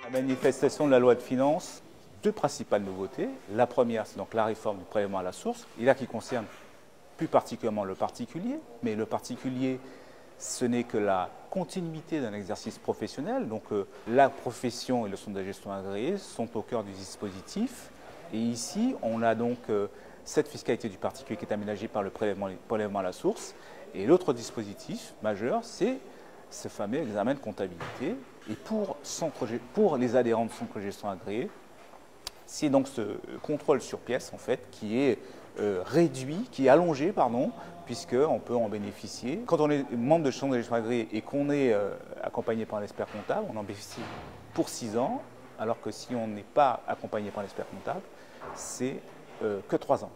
La manifestation de la loi de finances, deux principales nouveautés. La première, c'est donc la réforme du prélèvement à la source, et là qui concerne plus particulièrement le particulier, mais le particulier, ce n'est que la continuité d'un exercice professionnel. Donc la profession et le centre de gestion agréé sont au cœur du dispositif. Et ici, on a donc cette fiscalité du particulier qui est aménagée par le prélèvement à la source. Et l'autre dispositif majeur, c'est ce fameux examen de comptabilité. Et pour les adhérents de centre de gestion agréé, c'est donc ce contrôle sur pièce en fait qui est réduit, qui est allongé, pardon, puisqu'on peut en bénéficier. Quand on est membre de centre de gestion agréé et qu'on est accompagné par un expert comptable, on en bénéficie pour 6 ans, alors que si on n'est pas accompagné par un expert comptable, c'est que 3 ans.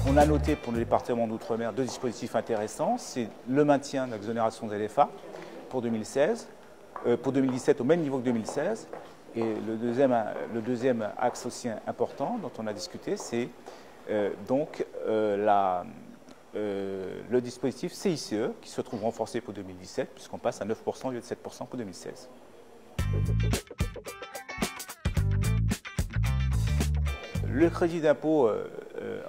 On a noté pour le département d'Outre-mer deux dispositifs intéressants. C'est le maintien de l'exonération des LFA pour 2016, pour 2017 au même niveau que 2016. Et le deuxième axe aussi important dont on a discuté, c'est le dispositif CICE qui se trouve renforcé pour 2017 puisqu'on passe à 9% au lieu de 7% pour 2016. Le crédit d'impôt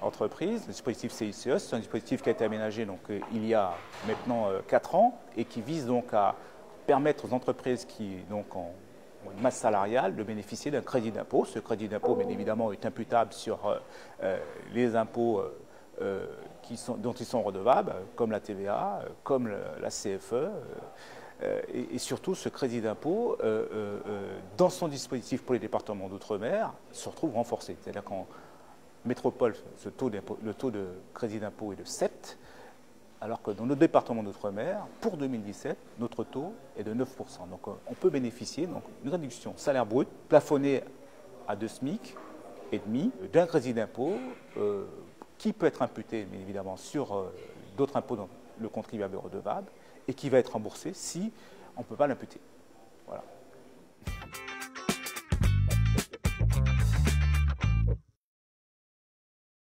entreprise, le dispositif CICE, c'est un dispositif qui a été aménagé donc, il y a maintenant 4 ans et qui vise donc à permettre aux entreprises qui donc, ont une masse salariale de bénéficier d'un crédit d'impôt. Ce crédit d'impôt, bien évidemment, est imputable sur les impôts dont ils sont redevables, comme la TVA, comme la CFE. Et surtout, ce crédit d'impôt, dans son dispositif pour les départements d'outre-mer, se retrouve renforcé. C'est-à-dire qu'en métropole, le taux de crédit d'impôt est de 7, alors que dans nos départements d'outre-mer, pour 2017, notre taux est de 9%. Donc on peut bénéficier d'une réduction salaire brut plafonnée à 2 SMIC et demi d'un crédit d'impôt qui peut être imputé, bien évidemment, sur d'autres impôts dont le contribuable est redevable et qui va être remboursé si on ne peut pas l'imputer. Voilà.